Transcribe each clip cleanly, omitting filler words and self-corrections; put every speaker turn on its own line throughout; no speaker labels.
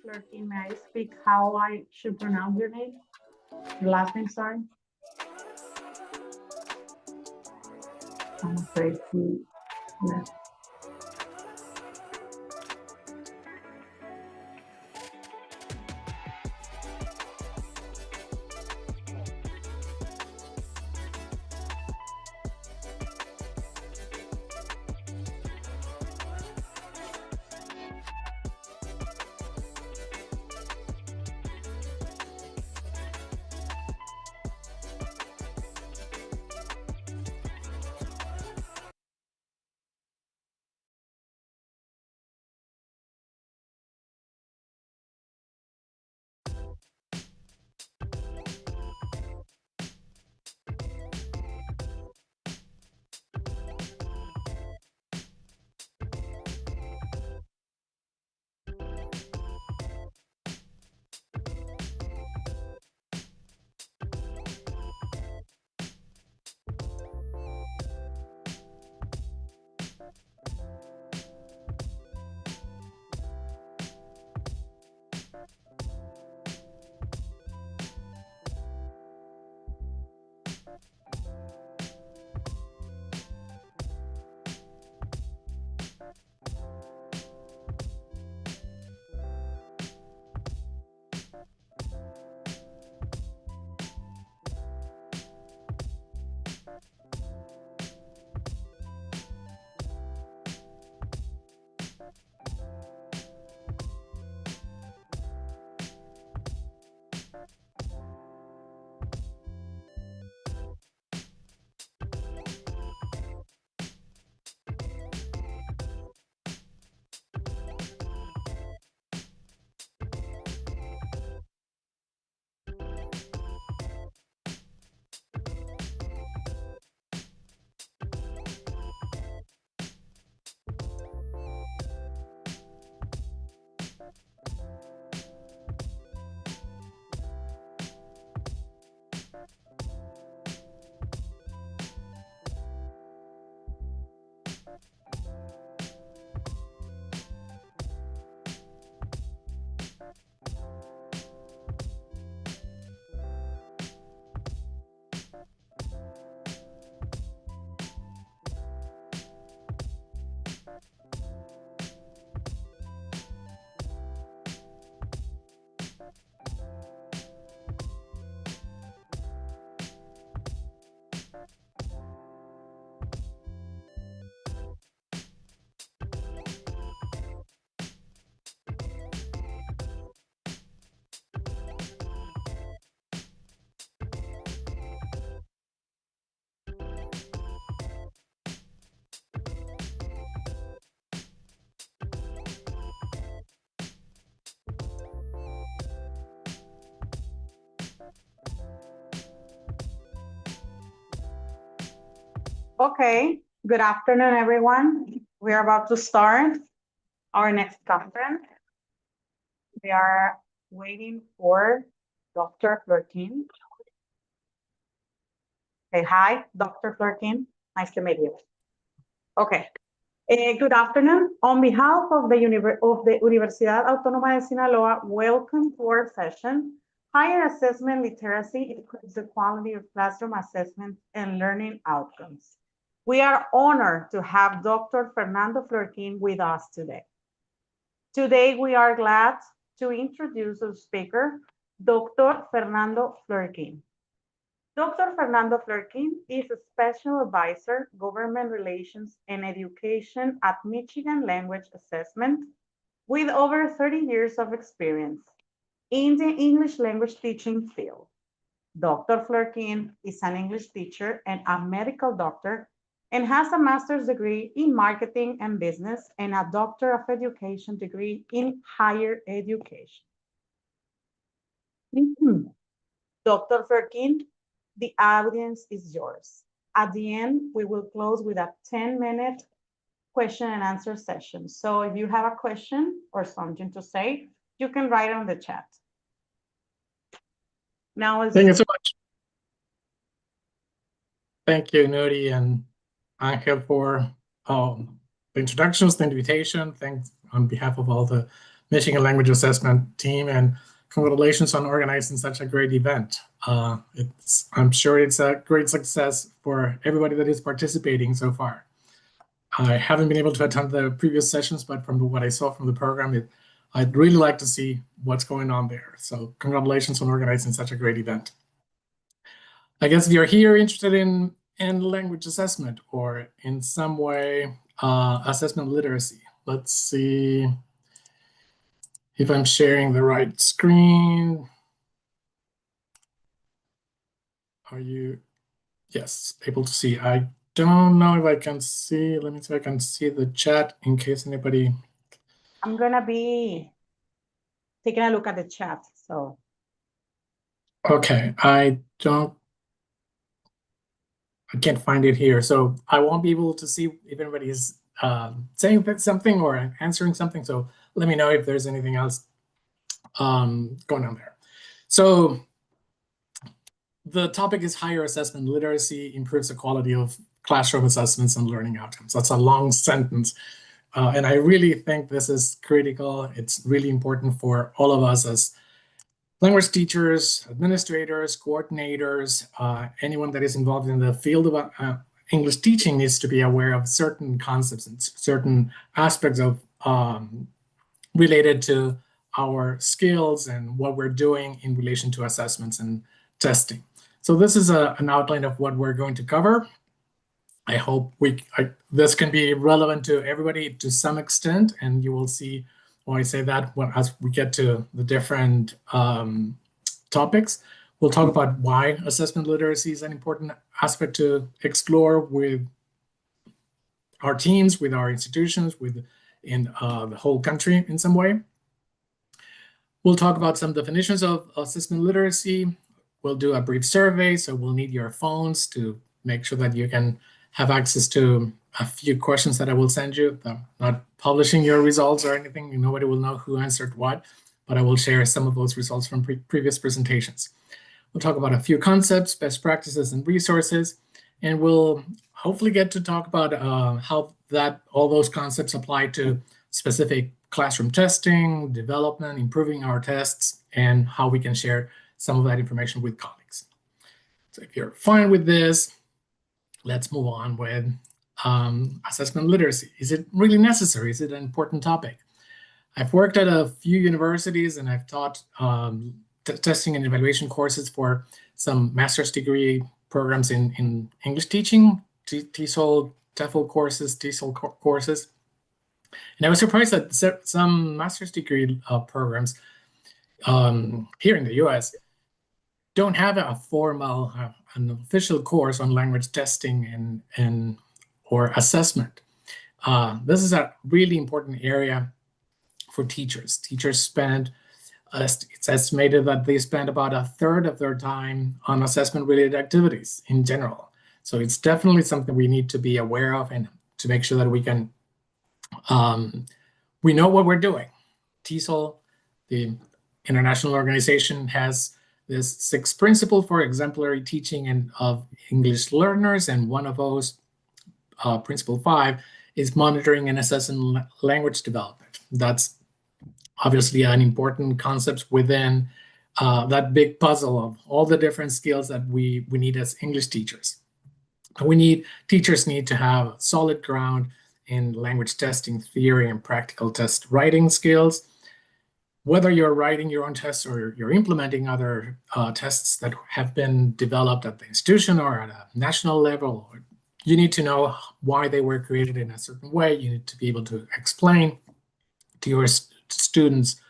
Flirty, may I speak how I should pronounce your name? Your last name, sorry. I'm afraid he left. Okay, good afternoon, everyone. We are about to start our next conference. We are waiting for Dr. Flirtin. Say hi, Dr. Flirtin. Nice to meet you. Okay. Good afternoon. On behalf of the Universidad Autónoma de Sinaloa, welcome to our session. Higher assessment literacy improves the quality of classroom assessment and learning outcomes. We are honored to have Dr. Fernando Flirtin with us today. Today, we are glad to introduce our speaker, Dr. Fernando Flirtin. Dr. Fernando Flirtin is a special advisor, government relations and education at Michigan Language Assessment with over 30 years of experience in the English language teaching field. Dr. Flirtin is an English teacher and a medical doctor and has a master's degree in marketing and business and a doctor of education degree in higher education. Dr. Flirtin, the audience is yours. At the end, we will close with a 10-minute question and answer session. So if you have a question or something to say, you can write on the chat. Now,
thank you so much. Thank you, Nuri and Angel, for the introductions, the invitation. Thanks on behalf of all the Michigan Language Assessment team, and congratulations on organizing such a great event. I'm sure it's a great success for everybody that is participating so far. I haven't been able to attend the previous sessions, but from what I saw from the program, I'd really like to see what's going on there. So congratulations on organizing such a great event. I guess if you're here interested in language assessment or in some way assessment literacy, let's see if I'm sharing the right screen. Are you, yes, able to see? I don't know if I can see. Let me see if I can see the chat in case anybody.
I'm gonna be taking a look at the chat, so.
Okay, I can't find it here, so I won't be able to see if anybody is saying something or answering something. So let me know if there's anything else going on there. So the topic is higher assessment literacy improves the quality of classroom assessments and learning outcomes. That's a long sentence. And I really think this is critical. It's really important for all of us as language teachers, administrators, coordinators, anyone that is involved in the field of English teaching needs to be aware of certain concepts and certain aspects of related to our skills and what we're doing in relation to assessments and testing. So this is an outline of what we're going to cover. I hope this can be relevant to everybody to some extent, and you will see when I say that as we get to the different topics. We'll talk about why assessment literacy is an important aspect to explore with our teams, with our institutions, in the whole country in some way. We'll talk about some definitions of assessment literacy. We'll do a brief survey, so we'll need your phones to make sure that you can have access to a few questions that I will send you. I'm not publishing your results or anything. Nobody will know who answered what, but I will share some of those results from previous presentations. We'll talk about a few concepts, best practices, and resources, and we'll hopefully get to talk about how all those concepts apply to specific classroom testing, development, improving our tests, and how we can share some of that information with colleagues. So if you're fine with this, let's move on with assessment literacy. Is it really necessary? Is it an important topic? I've worked at a few universities and I've taught testing and evaluation courses for some master's degree programs in English teaching, TESOL, TEFL courses, TESOL courses. And I was surprised that some master's degree programs here in the US don't have a formal, an official course on language testing or assessment. This is a really important area for teachers. Teachers spend, it's estimated that they spend about a third of their time on assessment-related activities in general. So it's definitely something we need to be aware of and to make sure that we can, we know what we're doing. TESOL, the international organization, has this 6 principles for exemplary teaching of English learners, and one of those, principle 5, is monitoring and assessing language development. That's obviously an important concept within that big puzzle of all the different skills that we need as English teachers. Teachers need to have solid ground in language testing theory and practical test writing skills. Whether you're writing your own tests or you're implementing other tests that have been developed at the institution or at a national level, you need to know why they were created in a certain way. You need to be able to explain to your students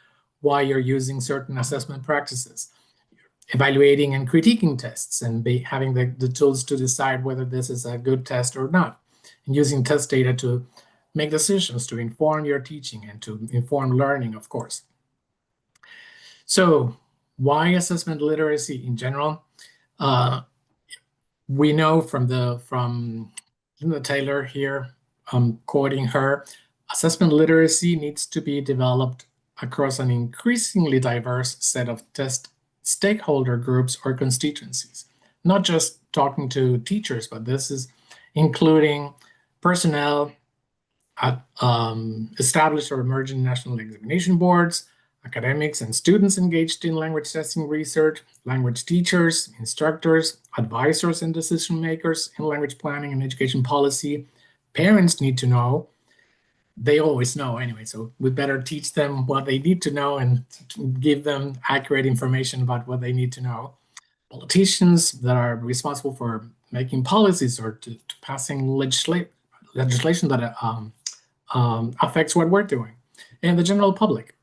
why you're using certain assessment practices, evaluating and critiquing tests, and having the tools to decide whether this is a good test or not, and using test data to make decisions to inform your teaching and to inform learning, of course. So why assessment literacy in general? We know from Linda Taylor here, quoting her, assessment literacy needs to be developed across an increasingly diverse set of test stakeholder groups or constituencies. Not just talking to teachers, but this is including personnel, established or emerging national examination boards, academics and students engaged in language testing research, language teachers, instructors, advisors and decision makers in language planning and education policy. Parents need to know. They always know anyway, so we better teach them what they need to know and give them accurate information about what they need to know. Politicians that are responsible for making policies or to passing legislation that affects what we're doing, and the general public.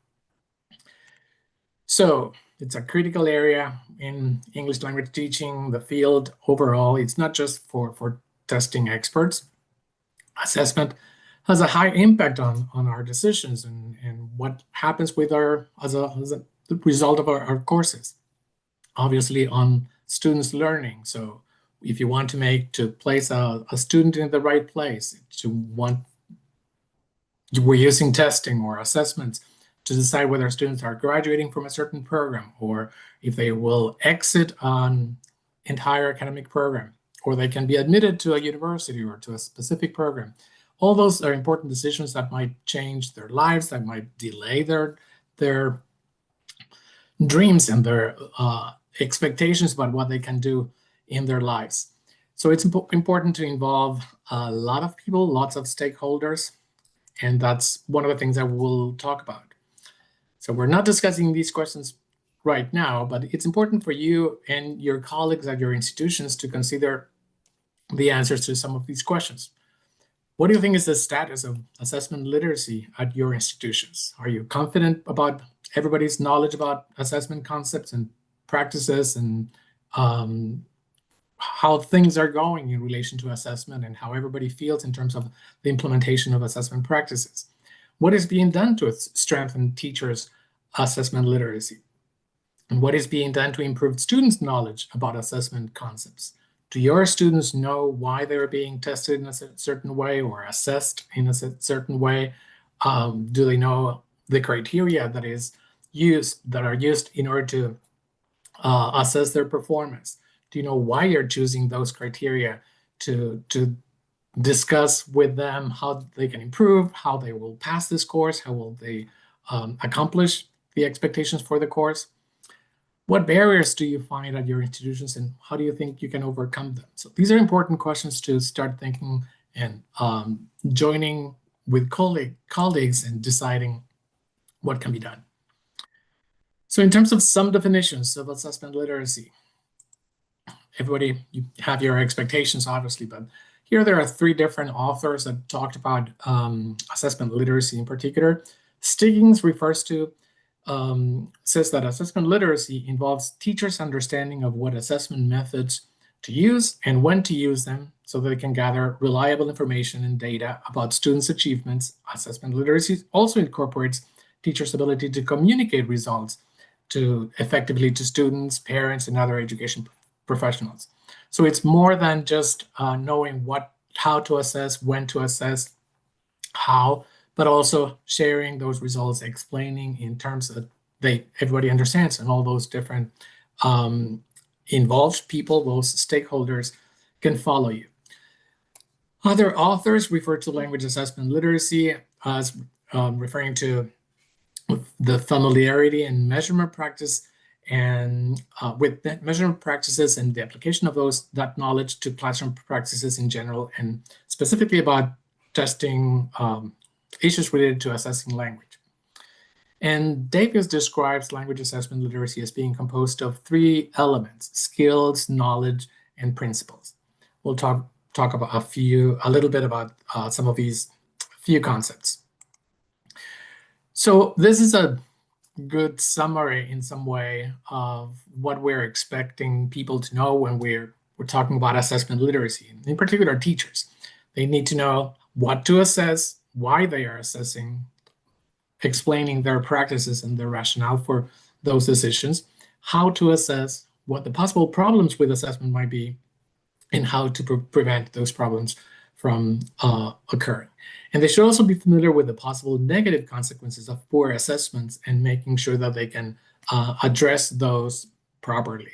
So it's a critical area in English language teaching, the field overall. It's not just for testing experts. Assessment has a high impact on our decisions and what happens with as a result of our courses. Obviously on students' learning. So if you want to place a student in the right place, we're using testing or assessments to decide whether students are graduating from a certain program or if they will exit an entire academic program, or they can be admitted to a university or to a specific program. All those are important decisions that might change their lives, that might delay their dreams and their expectations about what they can do in their lives. So it's important to involve a lot of people, lots of stakeholders, and that's one of the things that we'll talk about. So we're not discussing these questions right now, but it's important for you and your colleagues at your institutions to consider the answers to some of these questions. What do you think is the status of assessment literacy at your institutions? Are you confident about everybody's knowledge about assessment concepts and practices and how things are going in relation to assessment and how everybody feels in terms of the implementation of assessment practices? What is being done to strengthen teachers' assessment literacy? And what is being done to improve students' knowledge about assessment concepts? Do your students know why they're being tested in a certain way or assessed in a certain way? Do they know the criteria that are used in order to assess their performance? Do you know why you're choosing those criteria to discuss with them how they can improve, how they will pass this course, how will they accomplish the expectations for the course? What barriers do you find at your institutions and how do you think you can overcome them? So these are important questions to start thinking and joining with colleagues and deciding what can be done. So in terms of some definitions of assessment literacy, everybody, you have your expectations obviously, but here there are 3 different authors that talked about assessment literacy in particular. Stiggins refers to says that assessment literacy involves teachers' understanding of what assessment methods to use and when to use them so they can gather reliable information and data about students' achievements. Assessment literacy also incorporates teachers' ability to communicate results effectively to students, parents, and other education professionals. So it's more than just knowing how to assess, when to assess, how, but also sharing those results, explaining in terms that everybody understands, and all those different involved people, those stakeholders can follow you. Other authors refer to language assessment literacy as referring to the familiarity and measurement practice and with measurement practices and the application of that knowledge to classroom practices in general, and specifically about testing issues related to assessing language. And Davis describes language assessment literacy as being composed of 3 elements: skills, knowledge, and principles. We'll talk about a little bit about some of these few concepts. So this is a good summary in some way of what we're expecting people to know when we're talking about assessment literacy, in particular teachers. They need to know what to assess, why they are assessing, explaining their practices and their rationale for those decisions, how to assess, what the possible problems with assessment might be, and how to prevent those problems from occurring. And they should also be familiar with the possible negative consequences of poor assessments and making sure that they can address those properly.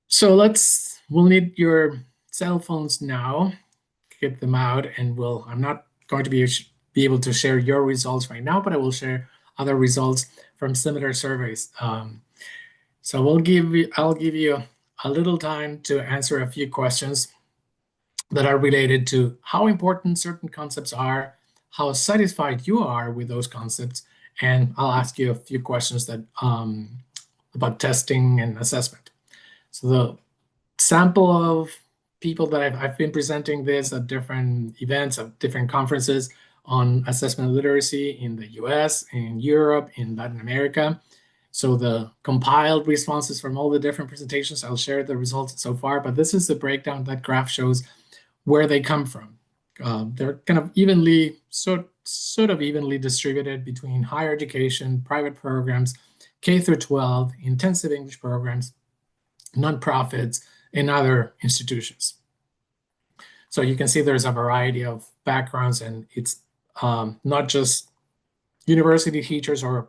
So we'll need your cell phones now. get them out, and I'm not going to be able to share your results right now, but I will share other results from similar surveys. So I'll give you a little time to answer a few questions that are related to how important certain concepts are, how satisfied you are with those concepts, and I'll ask you a few questions that about testing and assessment. So the sample of people that I've been presenting this at different events, at different conferences on assessment literacy in the US, in Europe, in Latin America. So the compiled responses from all the different presentations, I'll share the results so far, but this is the breakdown. That graph shows where they come from. They're kind of sort of evenly distributed between higher education, private programs, K through 12, intensive English programs, nonprofits, and other institutions. So you can see there's a variety of backgrounds, and it's not just university teachers or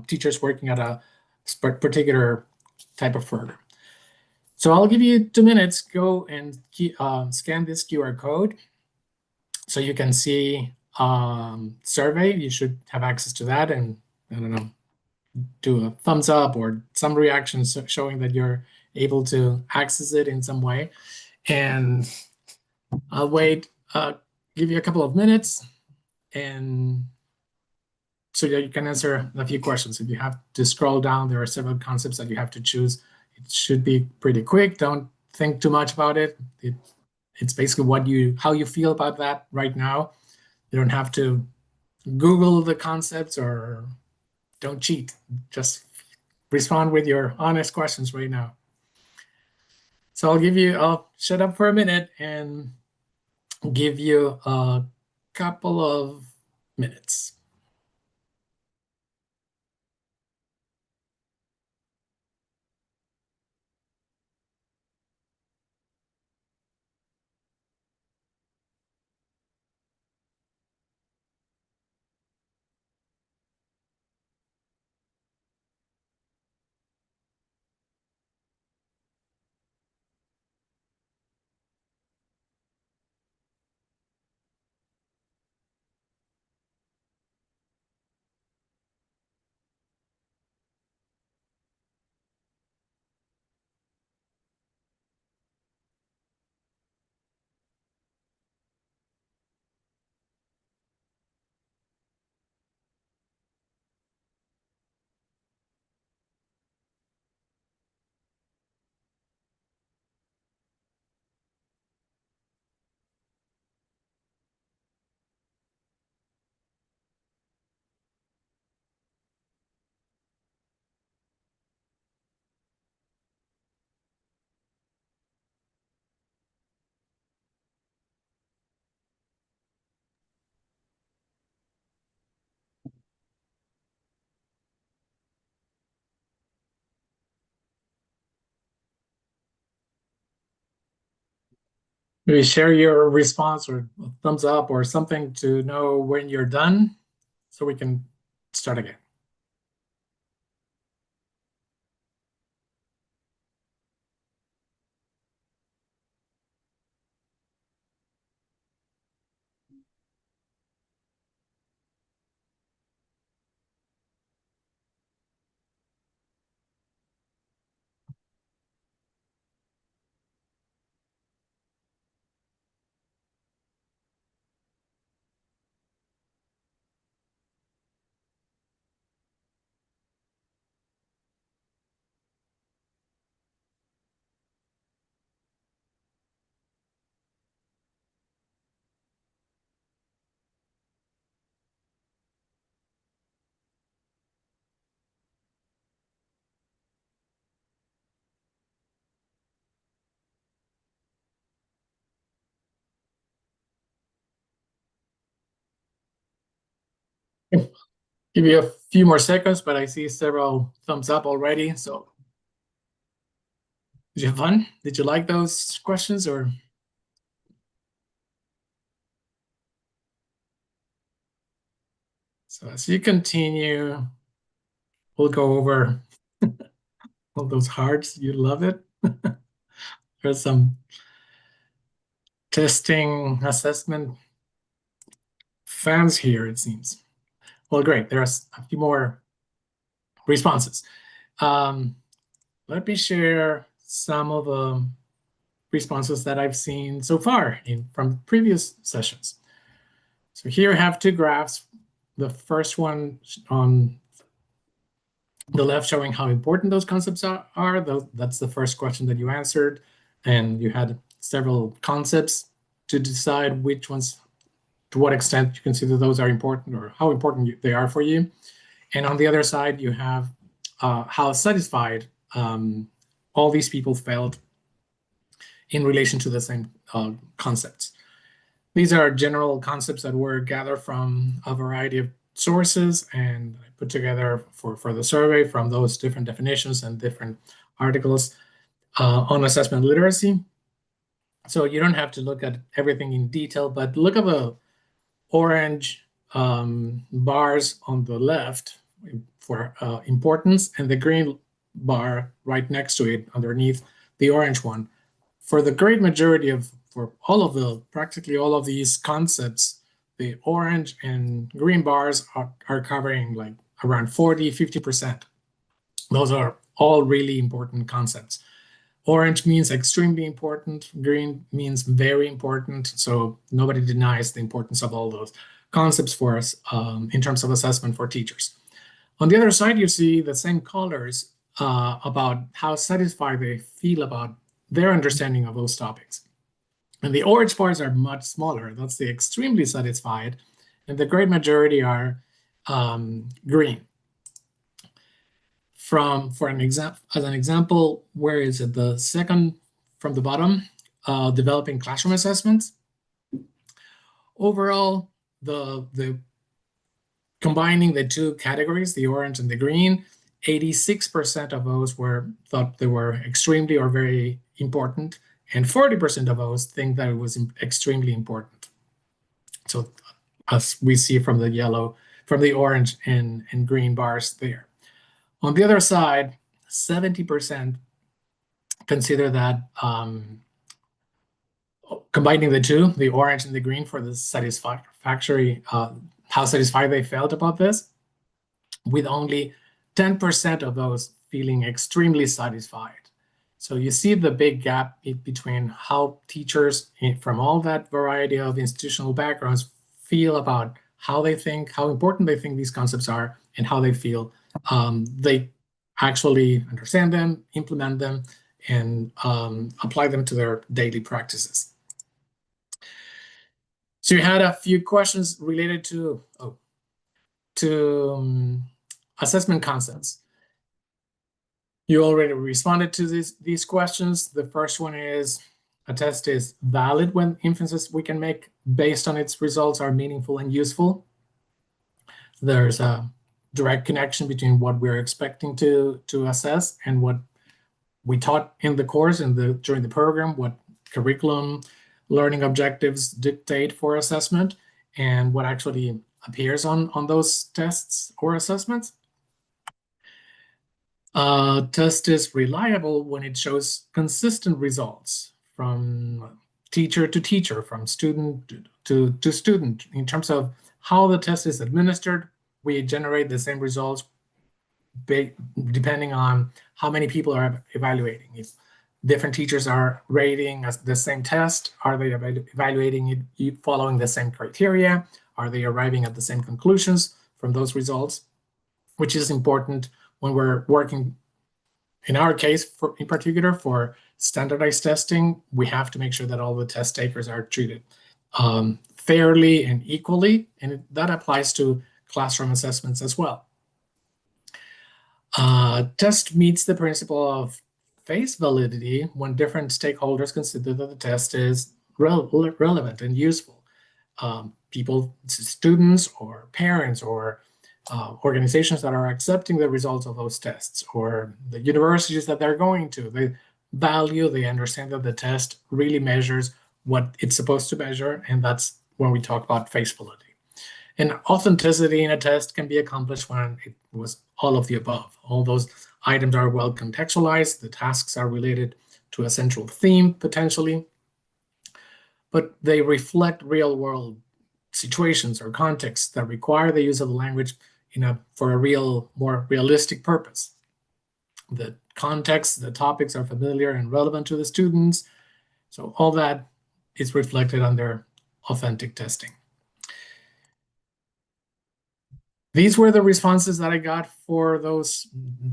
teachers working at a particular type of program. So I'll give you 2 minutes, go and scan this QR code so you can see survey. You should have access to that, and I don't know, do a thumbs up or some reactions showing that you're able to access it in some way. And I'll wait, give you a couple of minutes, and so that you can answer a few questions. If you have to scroll down, there are several concepts that you have to choose. It should be pretty quick. Don't think too much about it. It's basically how you feel about that right now. You don't have to Google the concepts or don't cheat. Just respond with your honest questions right now. So I'll shut up for a minute and give you a couple of minutes. Maybe share your response or a thumbs up or something to know when you're done so we can start again. Give you a few more seconds, but I see several thumbs up already. So did you have fun? Did you like those questions or? So as you continue, we'll go over all those hearts. You love it. There's some testing assessment fans here, it seems. Well, great. There's a few more responses. Let me share some of the responses that I've seen so far from previous sessions. So here I have two graphs. The first one on the left showing how important those concepts are. That's the first question that you answered. And you had several concepts to decide which ones, to what extent you consider those are important or how important they are for you. And on the other side, you have how satisfied all these people felt in relation to the same concepts. These are general concepts that were gathered from a variety of sources and put together for the survey from those different definitions and different articles on assessment literacy. So you don't have to look at everything in detail, but look at the orange bars on the left for importance and the green bar right next to it underneath the orange one. For the great majority of, for all of the, practically all of these concepts, the orange and green bars are covering like around 40, 50%. Those are all really important concepts. Orange means extremely important, green means very important. So nobody denies the importance of all those concepts for us in terms of assessment for teachers. On the other side, you see the same colors about how satisfied they feel about their understanding of those topics. And the orange bars are much smaller. That's the extremely satisfied. And the great majority are green. For an example, as an example, where is it? The second from the bottom, developing classroom assessments. Overall, the combining the two categories, the orange and the green, 86% of those thought they were extremely or very important, and 40% of those think that it was extremely important. So as we see from the yellow, from the orange and green bars there. On the other side, 70% consider that combining the two, the orange and the green, for the satisfactory, how satisfied they felt about this, with only 10% of those feeling extremely satisfied. So you see the big gap between how teachers from all that variety of institutional backgrounds feel about how they think, how important they think these concepts are, and how they feel they actually understand them, implement them, and apply them to their daily practices. So you had a few questions related to assessment concepts. You already responded to these questions. The first one is, a test is valid when inferences we can make based on its results are meaningful and useful. There's a direct connection between what we're expecting to assess and what we taught in the course and during the program, what curriculum learning objectives dictate for assessment, and what actually appears on those tests or assessments. Test is reliable when it shows consistent results from teacher to teacher, from student to student. In terms of how the test is administered, we generate the same results depending on how many people are evaluating. If different teachers are rating the same test, are they evaluating it following the same criteria? Are they arriving at the same conclusions from those results? Which is important when we're working, in our case, in particular, for standardized testing. We have to make sure that all the test takers are treated fairly and equally, and that applies to classroom assessments as well. Test meets the principle of face validity when different stakeholders consider that the test is relevant and useful. People, students or parents or organizations that are accepting the results of those tests, or the universities that they're going to, they understand that the test really measures what it's supposed to measure, and that's when we talk about face validity. And authenticity in a test can be accomplished when it was all of the above. All those items are well contextualized, the tasks are related to a central theme, potentially. but they reflect real-world situations or contexts that require the use of the language for a more realistic purpose. The context, the topics are familiar and relevant to the students. So all that is reflected under authentic testing. These were the responses that I got for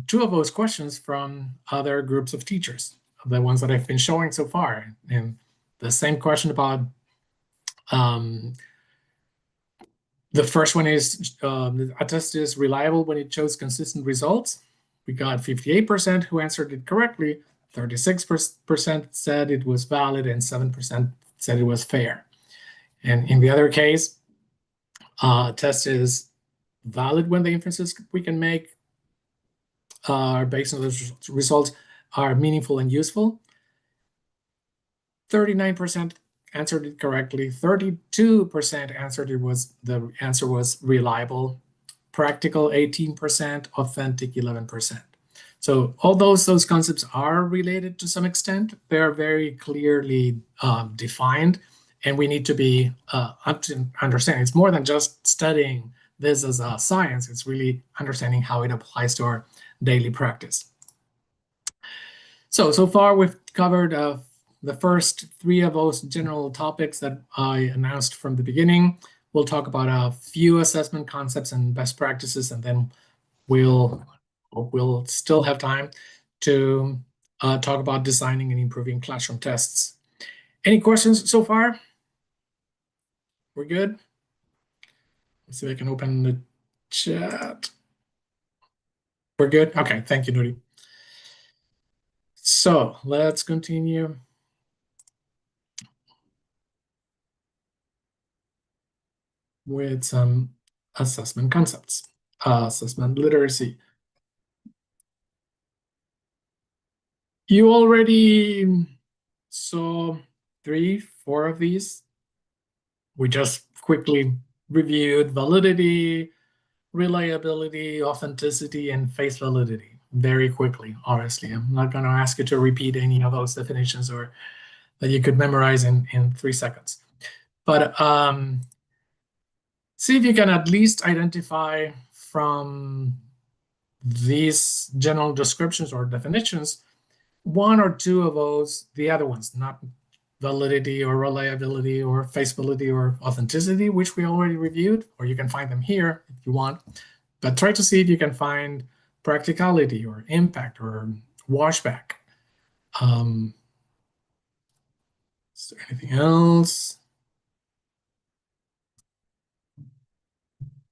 two of those questions from other groups of teachers, the ones that I've been showing so far. And the same question about the first one is a test is reliable when it shows consistent results. We got 58% who answered it correctly, 36% said it was valid, and 7% said it was fair. And in the other case, test is valid when the inferences we can make based on those results are meaningful and useful. 39% answered it correctly. 32% answered the answer was reliable. Practical 18%, authentic 11%. So all those concepts are related to some extent. They're very clearly defined, and we need to be up to understand it's more than just studying this as a science. It's really understanding how it applies to our daily practice. So far we've covered the first three of those general topics that I announced from the beginning. We'll talk about a few assessment concepts and best practices, and then we'll still have time to talk about designing and improving classroom tests. Any questions so far? We're good? Let's see if I can open the chat. We're good? Okay, thank you, Nuri. So let's continue. With some assessment concepts, assessment literacy. You already saw 3, 4 of these. We just quickly reviewed validity, reliability, authenticity, and face validity very quickly, honestly. I'm not going to ask you to repeat any of those definitions or that you could memorize in 3 seconds. But see if you can at least identify from these general descriptions or definitions, 1 or 2 of those, the other ones, not validity or reliability or face validity or authenticity, which we already reviewed, or you can find them here if you want. But try to see if you can find practicality or impact or washback. Is there anything else?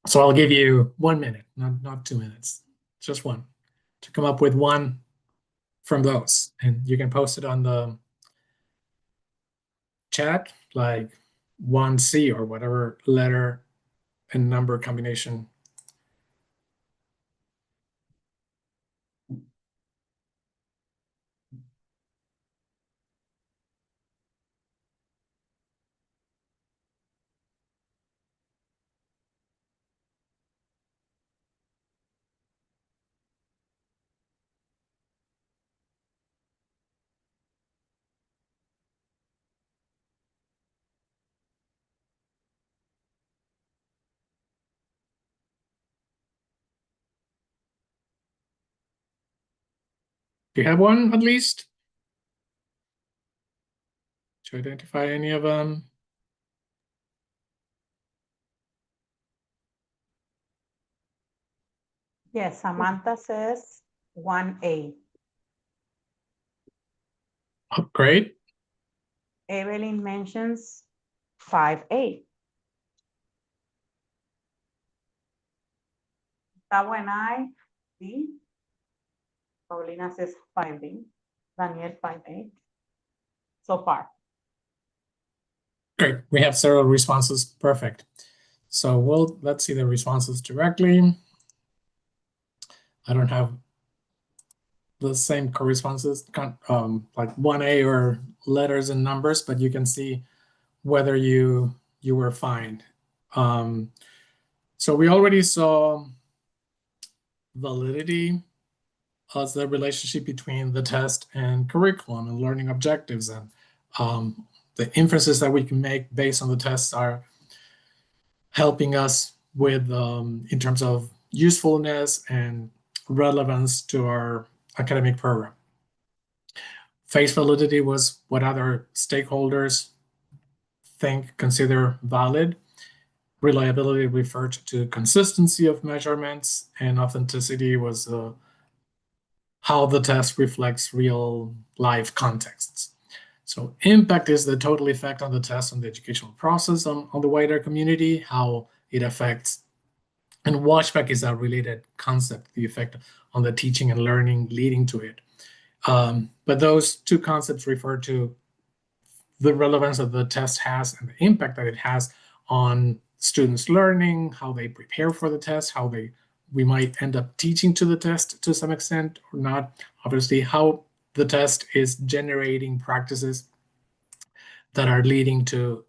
So I'll give you 1 minute, not 2 minutes, just 1, to come up with 1 from those. And you can post it on the chat, like 1C or whatever letter and number combination. Do you have one at least? To identify any of them?
Yes, Samantha says 1A.
Oh, great.
Evelyn mentions 5A. Gustavo and I, D. Paulina says 5D. Daniel 5A. So far.
Great. We have several responses. Perfect. So let's see the responses directly. I don't have the same correspondences, like 1A or letters and numbers, but you can see whether you were fine. So we already saw validity as the relationship between the test and curriculum and learning objectives. And the inferences that we can make based on the tests are helping us with in terms of usefulness and relevance to our academic program. Face validity was what other stakeholders consider valid. Reliability referred to consistency of measurements, and authenticity was how the test reflects real life contexts. So impact is the total effect on the test on the educational process on the wider community, how it affects, and watchback is a related concept, the effect on the teaching and learning leading to it. But those two concepts refer to the relevance that the test has and the impact that it has on students' learning, how they prepare for the test, how we might end up teaching to the test to some extent or not. Obviously, how the test is generating practices that are leading to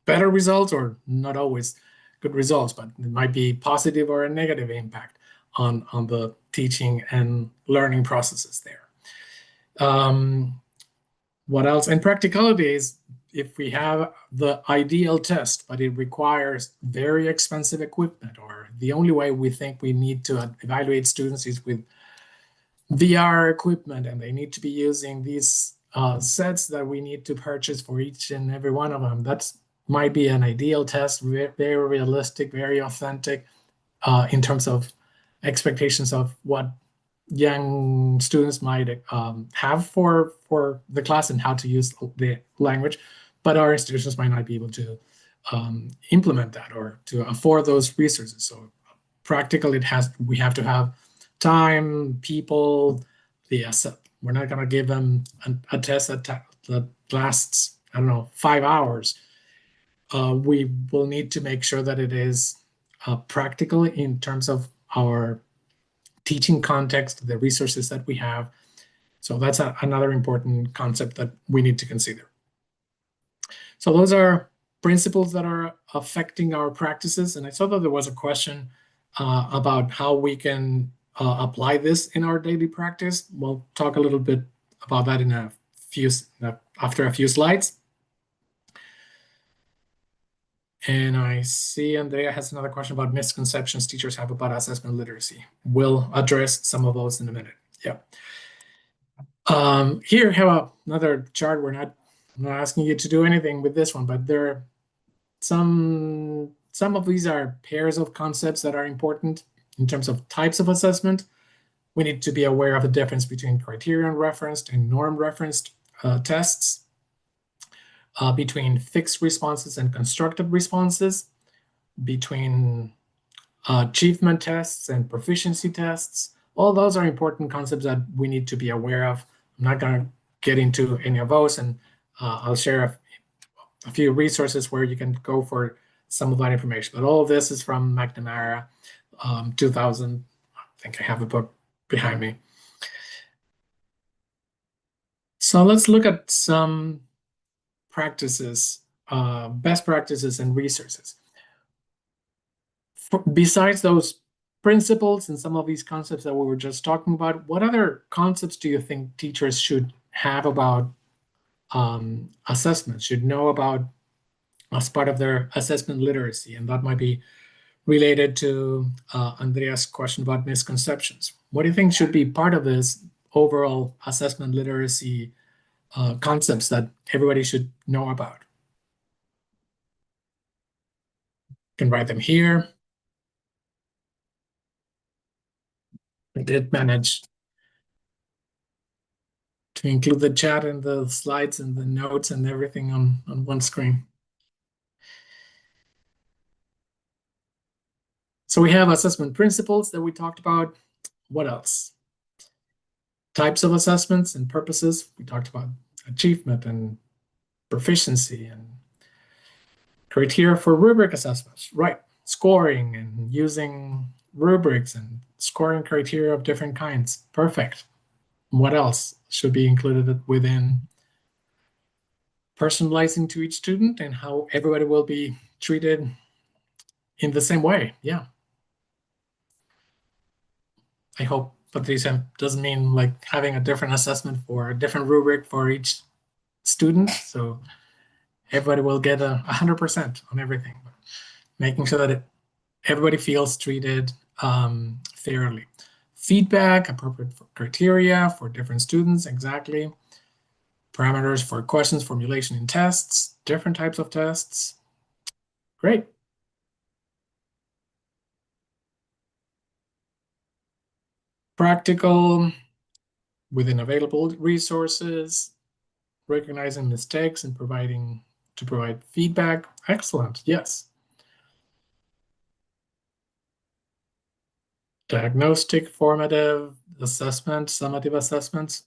better results, or not always good results, but it might be positive or a negative impact on the teaching and learning processes there. What else? And practicality is if we have the ideal test, but it requires very expensive equipment, or the only way we think we need to evaluate students is with VR equipment, and they need to be using these sets that we need to purchase for each and every one of them. That might be an ideal test, very realistic, very authentic in terms of expectations of what young students might have for the class and how to use the language, but our institutions might not be able to implement that or to afford those resources. So practical, we have to have time, people, we're not going to give them a test that lasts, I don't know, 5 hours. We will need to make sure that it is practical in terms of our teaching context, the resources that we have. So that's another important concept that we need to consider. So those are principles that are affecting our practices. And I saw that there was a question about how we can apply this in our daily practice. We'll talk a little bit about that after a few slides. And I see Andrea has another question about misconceptions teachers have about assessment literacy. We'll address some of those in a minute. Yeah. Here, have another chart. I'm not asking you to do anything with this one, but there are some of these are pairs of concepts that are important in terms of types of assessment. We need to be aware of the difference between criterion referenced and norm referenced tests. Between fixed responses and constructed responses, between achievement tests and proficiency tests. All those are important concepts that we need to be aware of. I'm not going to get into any of those, and I'll share a few resources where you can go for some of that information. But all of this is from McNamara, 2000. I think I have a book behind me. So let's look at some practices, best practices and resources. Besides those principles and some of these concepts that we were just talking about, what other concepts do you think teachers should have about assessment, should know about as part of their assessment literacy? And that might be related to Andrea's question about misconceptions. What do you think should be part of this overall assessment literacy concepts that everybody should know about? You can write them here. I did manage to include the chat and the slides and the notes and everything on one screen. So we have assessment principles that we talked about. What else? Types of assessments and purposes. We talked about achievement and proficiency and criteria for rubric assessments, right? Scoring and using rubrics and scoring criteria of different kinds. Perfect. What else should be included within personalizing to each student and how everybody will be treated in the same way? Yeah. I hope Patricia doesn't mean like having a different assessment for a different rubric for each student. So everybody will get 100% on everything. Making sure that everybody feels treated fairly. Feedback, appropriate criteria for different students, exactly. Parameters for questions, formulation in tests, different types of tests. Great. Practical, within available resources, recognizing mistakes and provide feedback. Excellent, yes. Diagnostic, formative, assessment, summative assessments.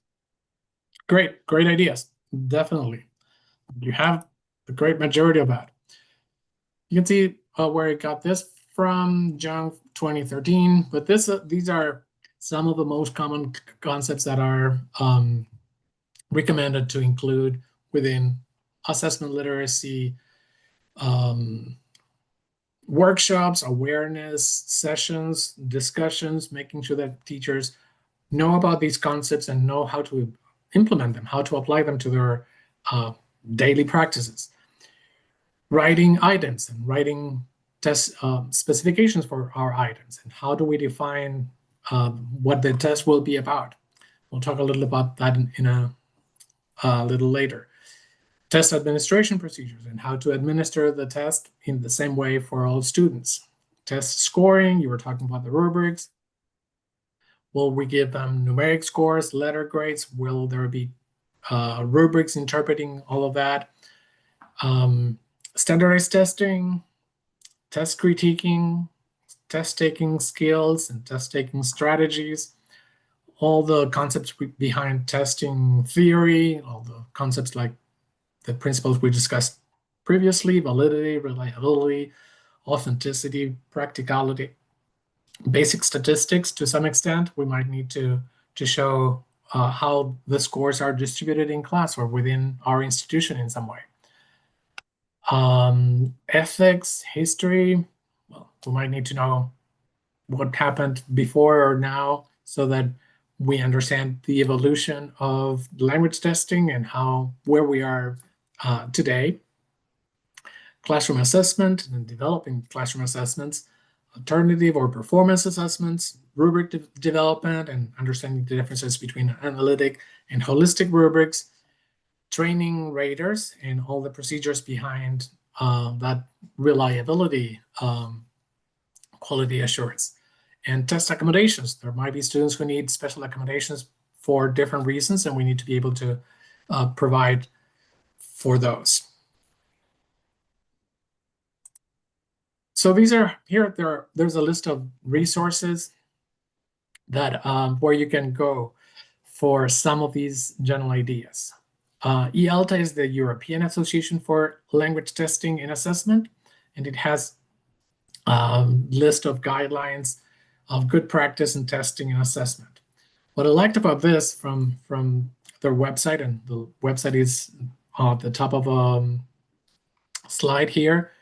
Great ideas, definitely. You have the great majority of that. You can see where I got this from, Jung 2013, but these are some of the most common concepts that are recommended to include within assessment literacy workshops, awareness sessions, discussions, making sure that teachers know about these concepts and know how to implement them, how to apply them to their daily practices. Writing items and writing test specifications for our items, and how do we define what the test will be about. We'll talk a little about that in a little later. Test administration procedures and how to administer the test in the same way for all students. Test scoring, you were talking about the rubrics. Will we give them numeric scores, letter grades? Will there be rubrics interpreting all of that? Standardized testing, test critiquing, test taking skills and test taking strategies, all the concepts behind testing theory, all the concepts like the principles we discussed previously: validity, reliability, authenticity, practicality, basic statistics. To some extent, we might need to show how the scores are distributed in class or within our institution in some way. Ethics, history, well, we might need to know what happened before or now so that we understand the evolution of language testing and where we are today. Classroom assessment and developing classroom assessments, alternative or performance assessments, rubric development and understanding the differences between analytic and holistic rubrics, training raters and all the procedures behind that reliability quality assurance, and test accommodations. There might be students who need special accommodations for different reasons, and we need to be able to provide for those. So these are here. There's a list of resources that where you can go for some of these general ideas. EALTA is the European Association for Language Testing and Assessment, and it has a list of guidelines of good practice in testing and assessment. What I liked about this from their website, and the website is at the top of a slide here,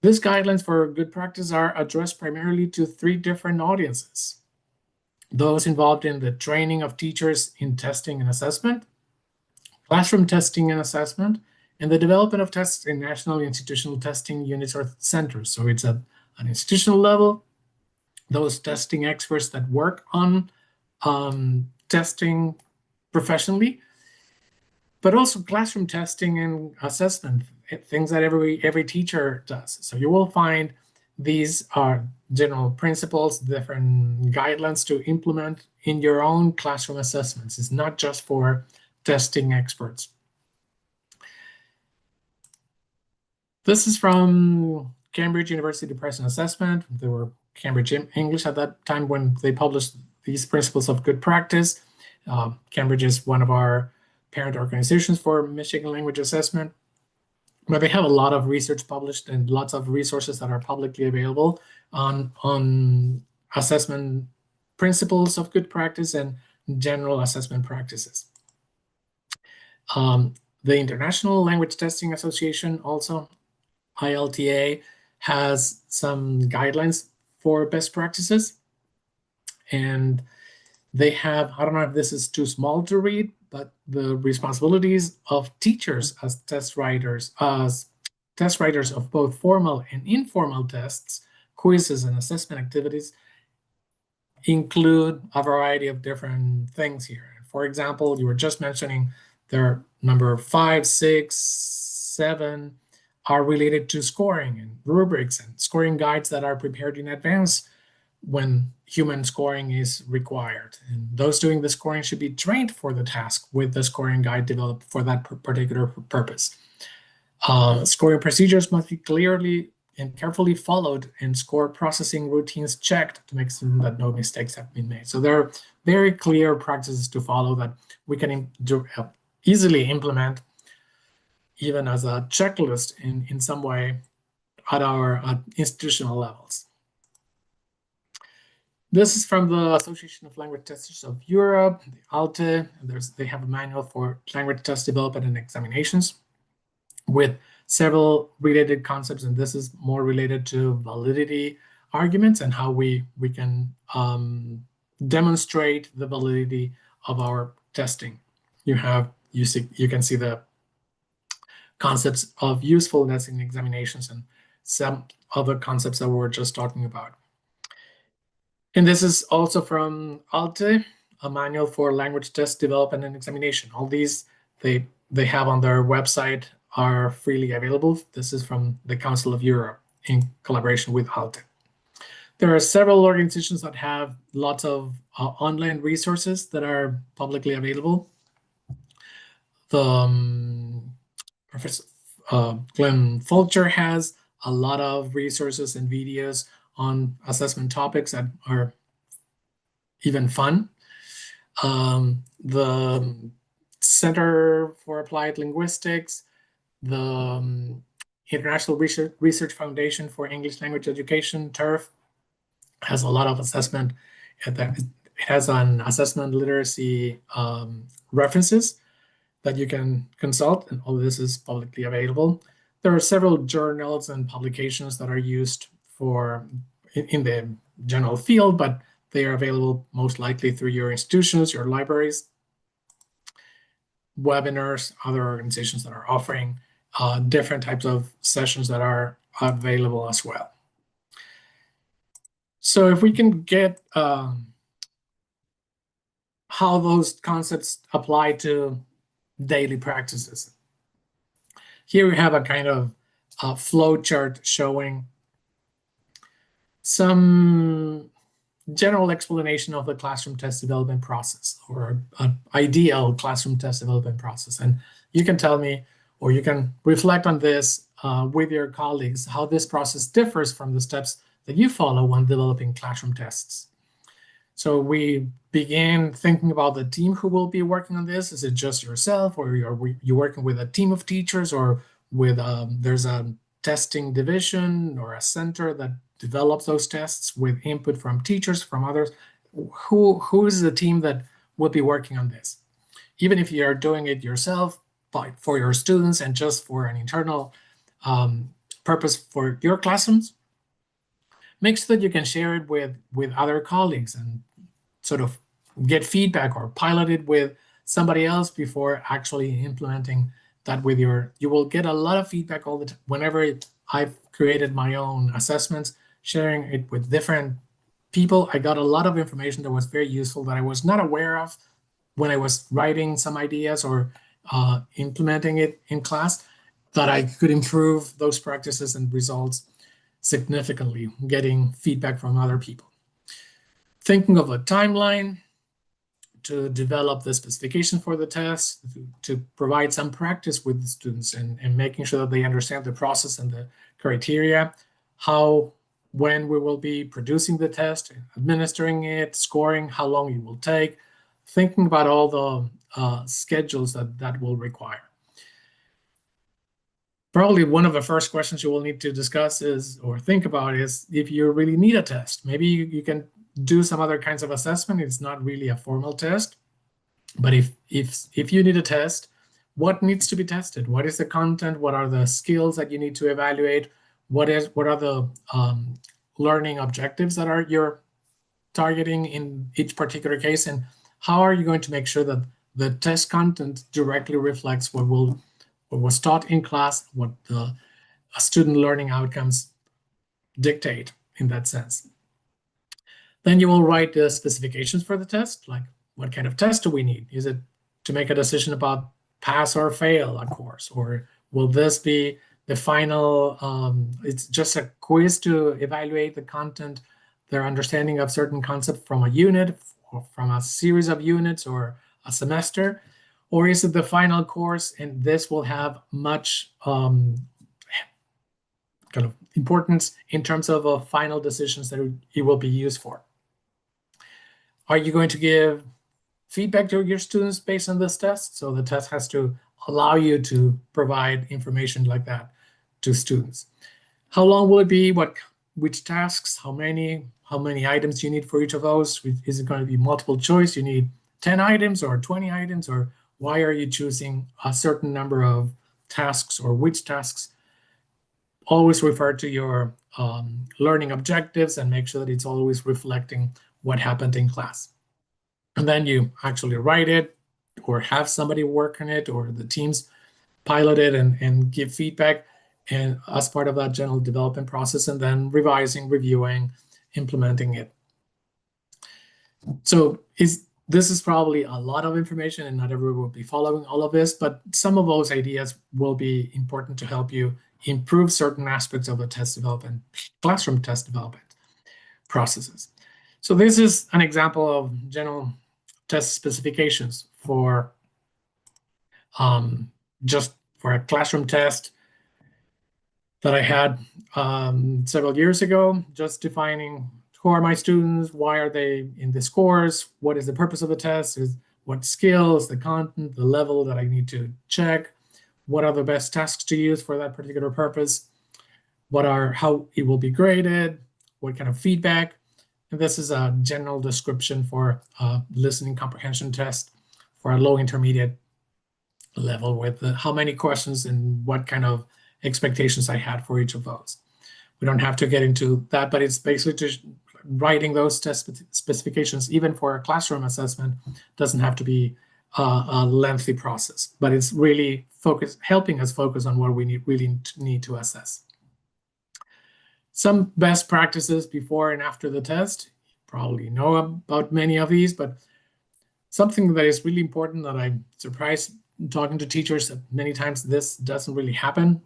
these guidelines for good practice are addressed primarily to 3 different audiences: those involved in the training of teachers in testing and assessment, classroom testing and assessment, and the development of tests in national institutional testing units or centers. So it's at an institutional level, those testing experts that work on testing professionally, but also classroom testing and assessment, things that every teacher does. So you will find these are general principles, different guidelines to implement in your own classroom assessments. It's not just for testing experts. This is from Cambridge University Press and Assessment. They were Cambridge English at that time when they published these principles of good practice. Cambridge is one of our parent organizations for Michigan Language Assessment, but they have a lot of research published and lots of resources that are publicly available on assessment principles of good practice and general assessment practices. The International Language Testing Association, also ILTA, has some guidelines for best practices, and They have, I don't know if this is too small to read, but the responsibilities of teachers as test writers of both formal and informal tests, quizzes, and assessment activities include a variety of different things here. For example, you were just mentioning their number 5, 6, 7 are related to scoring and rubrics and scoring guides that are prepared in advance when human scoring is required. And those doing the scoring should be trained for the task with the scoring guide developed for that particular purpose. Scoring procedures must be clearly and carefully followed, and score processing routines checked to make certain that no mistakes have been made. So there are very clear practices to follow that we can easily implement even as a checklist in some way at our institutional levels. This is from the Association of Language Testers of Europe, the ALTE. They have a manual for language test development and examinations with several related concepts, and this is more related to validity arguments and how we can demonstrate the validity of our testing. You can see the concepts of usefulness in examinations and some other concepts that we were just talking about. And this is also from ALTE, a manual for language test development and examination. All these they have on their website are freely available. This is from the Council of Europe in collaboration with ALTE. There are several organizations that have lots of online resources that are publicly available. The Professor Glenn Fulcher has a lot of resources and videos on assessment topics that are even fun. The Center for Applied Linguistics, the International Research Foundation for English Language Education, TERF, has a lot of assessment. It has an assessment literacy references that you can consult, and all this is publicly available. There are several journals and publications that are used in the general field, but they are available most likely through your institutions, your libraries, webinars, other organizations that are offering different types of sessions that are available as well. So if we can get how those concepts apply to daily practices. Here we have a kind of flow chart showing some general explanation of the classroom test development process, or an ideal classroom test development process. And you can tell me, or you can reflect on this with your colleagues, how this process differs from the steps that you follow when developing classroom tests. So we begin thinking about the team who will be working on this. Is it just yourself, or are you working with a team of teachers, or with there's a testing division or a center that develops those tests with input from teachers, from others? Who is the team that will be working on this? Even if you are doing it yourself, but for your students and just for an internal purpose for your classrooms, make sure that you can share it with other colleagues and sort of get feedback or pilot it with somebody else before actually implementing that with you will get a lot of feedback all the time. Whenever I've created my own assessments, sharing it with different people, I got a lot of information that was very useful that I was not aware of when I was writing some ideas or implementing it in class, that I could improve those practices and results significantly, getting feedback from other people. Thinking of a timeline to develop the specification for the test, to provide some practice with the students and making sure that they understand the process and the criteria, when we will be producing the test, administering it, scoring, how long it will take, thinking about all the schedules that will require. Probably one of the first questions you will need to discuss or think about is if you really need a test. Maybe you can do some other kinds of assessment. It's not really a formal test, but if you need a test, what needs to be tested? What is the content? What are the skills that you need to evaluate? What are the learning objectives that you're targeting in each particular case, and how are you going to make sure that the test content directly reflects what was taught in class, what the student learning outcomes dictate in that sense. Then you will write the specifications for the test, like what kind of test do we need? Is it to make a decision about pass or fail a course, or will this be the final, it's just a quiz to evaluate the content, their understanding of certain concept from a unit, or from a series of units, or a semester? Or is it the final course, and this will have much kind of importance in terms of final decisions that it will be used for? Are you going to give feedback to your students based on this test? So the test has to allow you to provide information like that to students. How long will it be? Which tasks? How many items you need for each of those? Is it going to be multiple choice? You need 10 items or 20 items, or why are you choosing a certain number of tasks, or which tasks? Always refer to your learning objectives and make sure that it's always reflecting what happened in class. And then you actually write it, or have somebody work on it, or the teams pilot it and give feedback, and as part of that general development process, and then revising, reviewing, implementing it. So this is probably a lot of information, and not everyone will be following all of this, but some of those ideas will be important to help you improve certain aspects of the test development, classroom test development processes. So this is an example of general test specifications for just for a classroom test that I had several years ago, just defining who are my students, why are they in this course, what is the purpose of the test, what skills, the content, the level that I need to check, what are the best tasks to use for that particular purpose, how it will be graded, what kind of feedback. And this is a general description for a listening comprehension test for a low intermediate level, with how many questions and what kind of expectations I had for each of those. We don't have to get into that, but it's basically just writing those test specifications, even for a classroom assessment, doesn't have to be a lengthy process, but it's really helping us focus on what we really need to assess. Some best practices before and after the test. You probably know about many of these, but something that is really important that I'm surprised talking to teachers that many times this doesn't really happen.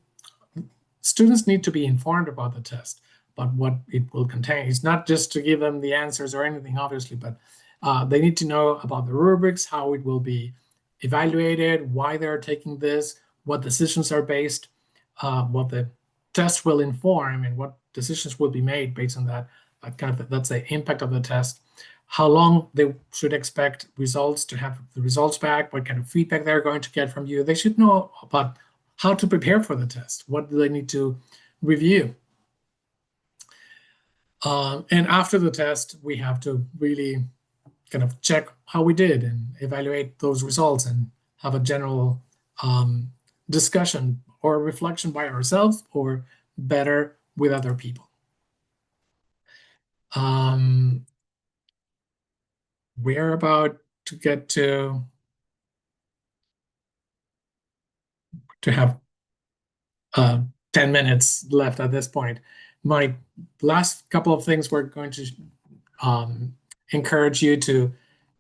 Students need to be informed about the test, but what it will contain. It's not just to give them the answers or anything, obviously, but they need to know about the rubrics, how it will be evaluated, why they're taking this, what decisions are based, what the test will inform, and what decisions will be made based on that. That's the impact of the test. How long they should expect results to have the results back, what kind of feedback they're going to get from you. They should know about how to prepare for the test. What do they need to review? And after the test, we have to really kind of check how we did and evaluate those results, and have a general discussion or reflection by ourselves, or better with other people. We're about to get to have 10 minutes left at this point. My last couple of things, we're going to encourage you to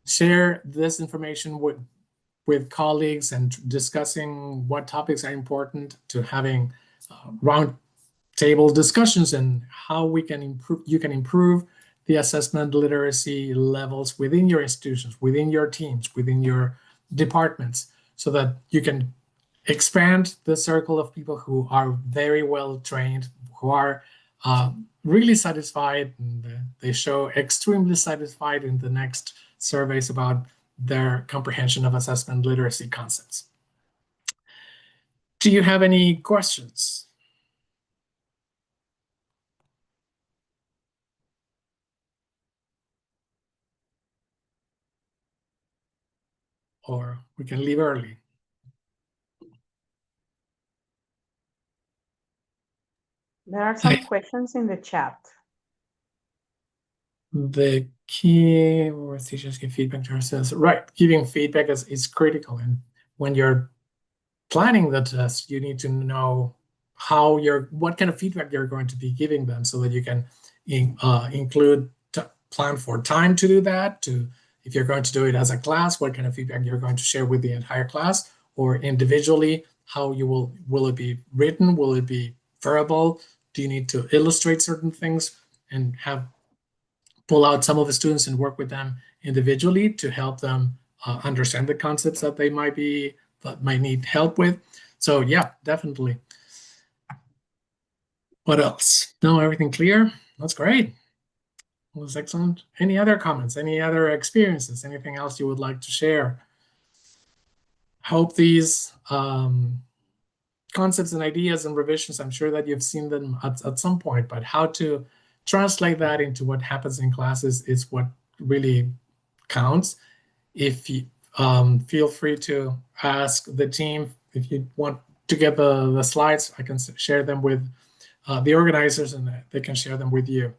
share this information with colleagues, and discussing what topics are important, to having round table discussions, and how you can improve the assessment literacy levels within your institutions, within your teams, within your departments, so that you can expand the circle of people who are very well trained, who are really satisfied, and they show extremely satisfied in the next surveys about their comprehension of assessment literacy concepts. Do you have any questions? Or we can leave early.
There are some questions in the chat.
The Key or teachers give feedback to ourselves. Right, giving feedback is critical. And when you're planning the test, you need to know what kind of feedback you're going to be giving them, so that you can include plan for time to do that. If you're going to do it as a class, what kind of feedback you're going to share with the entire class, or individually, how will it be written? Will it be verbal? Do you need to illustrate certain things and pull out some of the students and work with them individually to help them understand the concepts that they might need help with? So yeah, definitely. What else? No, everything clear? That's great. That was excellent. Any other comments? Any other experiences? Anything else you would like to share? Hope these concepts and ideas and revisions, I'm sure that you've seen them at some point, but how to translate that into what happens in classes is what really counts. If you feel free to ask the team if you want to get the slides, I can share them with the organizers and they can share them with you.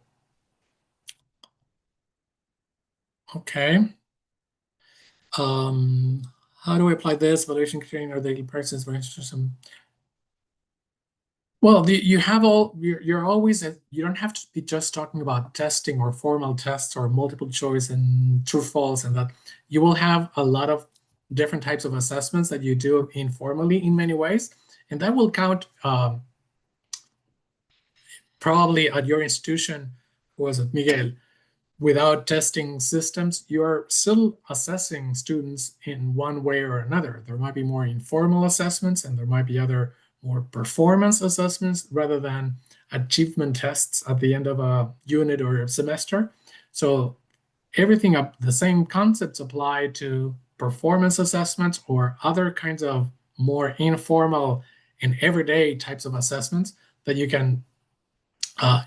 Okay. How do I apply this evaluation criteria or daily practice for some? Well, you have you're always you don't have to be just talking about testing or formal tests or multiple choice and true false and that. You will have a lot of different types of assessments that you do informally in many ways, and that will count probably at your institution. Who was it, Miguel? Without testing systems, you're still assessing students in one way or another. There might be more informal assessments and there might be other more performance assessments rather than achievement tests at the end of a unit or a semester. So everything up, the same concepts apply to performance assessments or other kinds of more informal and everyday types of assessments that you can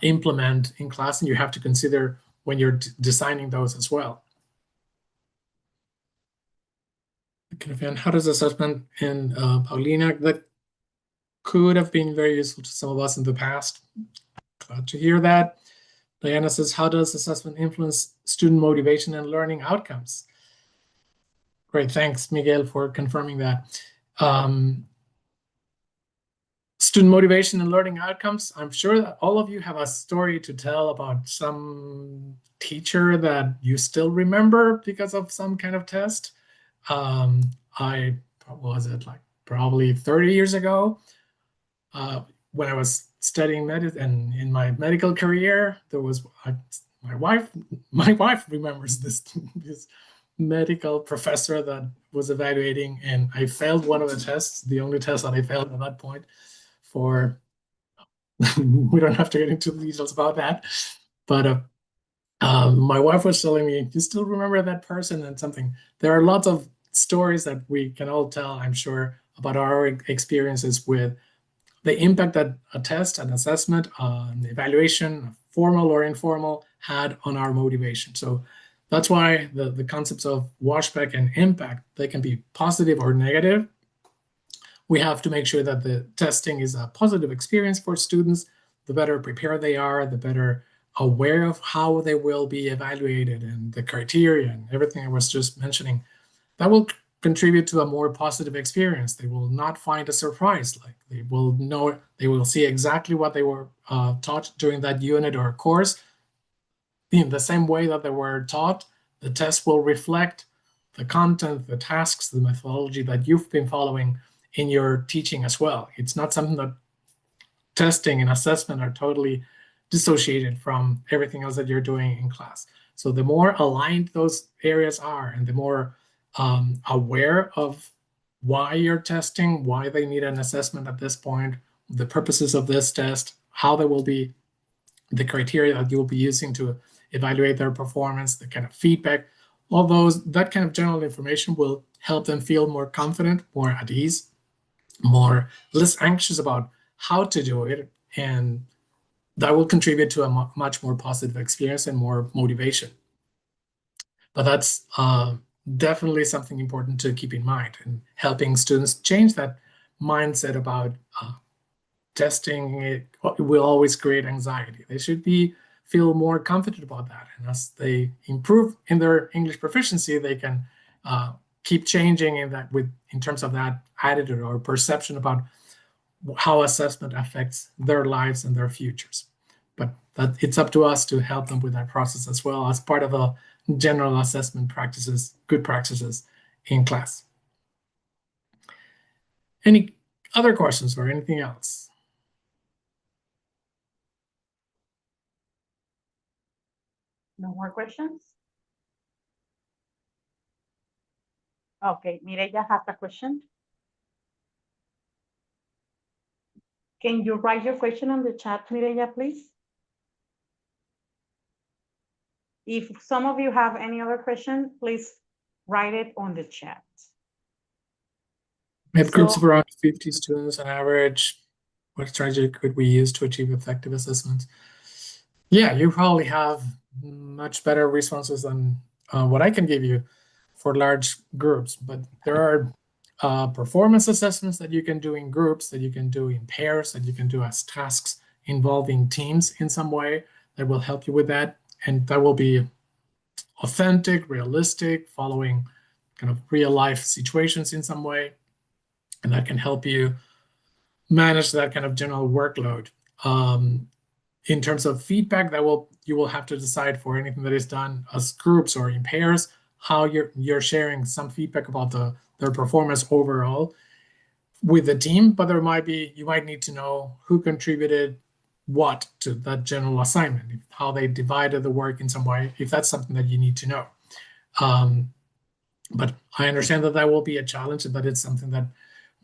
implement in class, and you have to consider when you're designing those as well. How does assessment in Paulina? That could have been very useful to some of us in the past. Glad to hear that. Diana says, how does assessment influence student motivation and learning outcomes? Great, thanks, Miguel, for confirming that. Student motivation and learning outcomes. I'm sure that all of you have a story to tell about some teacher that you still remember because of some kind of test. What was it, like probably 30 years ago, when I was studying medicine and in my medical career, there was my wife remembers this medical professor that was evaluating, and I failed one of the tests, the only test that I failed at that point. We don't have to get into the details about that, but my wife was telling me, you still remember that person and something. There are lots of stories that we can all tell, I'm sure, about our experiences with the impact that a test, an assessment, an evaluation, formal or informal, had on our motivation. So that's why the concepts of washback and impact, they can be positive or negative. We have to make sure that the testing is a positive experience for students. The better prepared they are, the better aware of how they will be evaluated and the criteria and everything I was just mentioning. That will contribute to a more positive experience. They will not find a surprise. Like they will see exactly what they were taught during that unit or course in the same way that they were taught. The test will reflect the content, the tasks, the methodology that you've been following in your teaching as well. It's not something that testing and assessment are totally dissociated from everything else that you're doing in class. So the more aligned those areas are and the more aware of why you're testing, why they need an assessment at this point, the purposes of this test, how they will be, the criteria that you'll be using to evaluate their performance, the kind of feedback, all that kind of general information will help them feel more confident, more at ease, less anxious about how to do it, and that will contribute to a much more positive experience and more motivation. But that's definitely something important to keep in mind, and helping students change that mindset about testing. It will always create anxiety. They should be feel more confident about that. And as they improve in their English proficiency, they can keep changing in terms of that attitude or perception about how assessment affects their lives and their futures. But it's up to us to help them with that process as well as part of a general assessment practices, good practices in class. Any other questions or anything else?
No more questions? Okay, Mireya has a question. Can you write your question on the chat, Mireya, please? If some of you have any other question, please write it on the chat.
We have groups of around 50 students on average. What strategy could we use to achieve effective assessments? Yeah, you probably have much better responses than what I can give you for large groups, but there are performance assessments that you can do in groups, that you can do in pairs, that you can do as tasks involving teams in some way that will help you with that. And that will be authentic, realistic, following kind of real life situations in some way. And that can help you manage that kind of general workload. In terms of feedback, you will have to decide for anything that is done as groups or in pairs, how you're sharing some feedback about their performance overall with the team. But you might need to know who contributed what to that general assignment, how they divided the work in some way, if that's something that you need to know. But I understand that will be a challenge, and that it's something that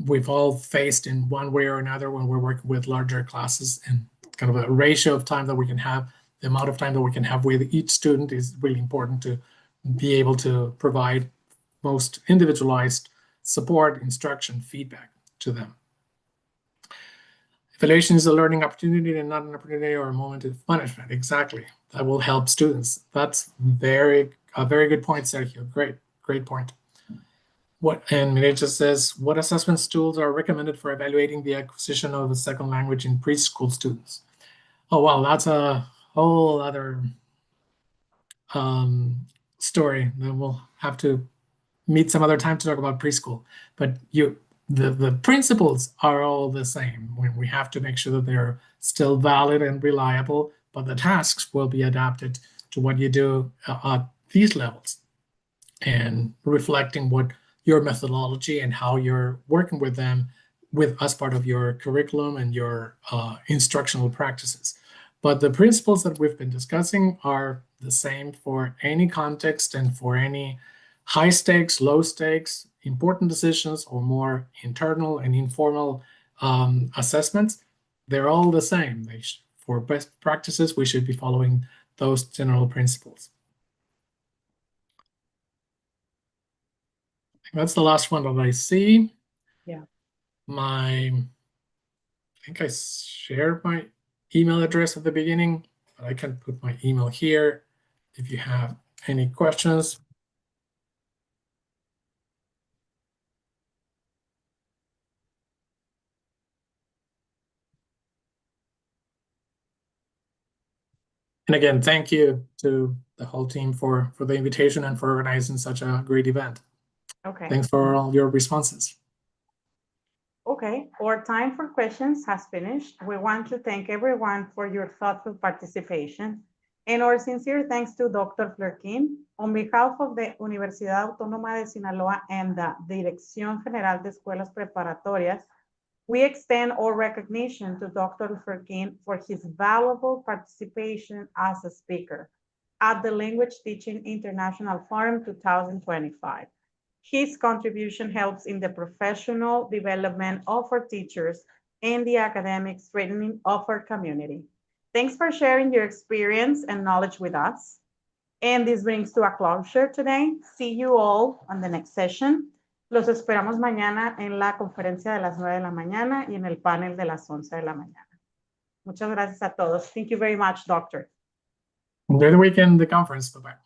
we've all faced in one way or another when we're working with larger classes, and kind of a ratio of time that we can have, the amount of time that we can have with each student is really important to be able to provide most individualized support, instruction, feedback to them. Evaluation is a learning opportunity and not an opportunity or a moment of punishment. Exactly. That will help students. That's a very good point, Sergio. Great point. And Mireya just says, what assessment tools are recommended for evaluating the acquisition of a second language in preschool students? Oh, wow, that's a whole other story that we'll have to meet some other time to talk about preschool. But the principles are all the same. When we have to make sure that they're still valid and reliable, but the tasks will be adapted to what you do at these levels, and reflecting what your methodology and how you're working with them as part of your curriculum and your instructional practices. But the principles that we've been discussing are the same for any context and for any high stakes, low stakes, important decisions, or more internal and informal assessments. They're all the same. For best practices, we should be following those general principles. That's the last one that I see.
Yeah.
I think I shared my email address at the beginning, but I can put my email here if you have any questions. And again, thank you to the whole team for the invitation and for organizing such a great event.
Okay.
Thanks for all your responses.
Okay, our time for questions has finished. We want to thank everyone for your thoughtful participation, and our sincere thanks to Dr. Flerkin. On behalf of the Universidad Autónoma de Sinaloa and the Dirección General de Escuelas Preparatorias, we extend our recognition to Dr. Flerkin for his valuable participation as a speaker at the Language Teaching International Forum 2025. His contribution helps in the professional development of our teachers and the academic training of our community. Thanks for sharing your experience and knowledge with us. And this brings to a closure today. See you all on the next session. Los esperamos mañana en la conferencia de las 9 de la mañana y en el panel de las 11 de la mañana. Muchas gracias a todos. Thank you very much, Doctor.
Enjoy the weekend, the conference. Bye-bye.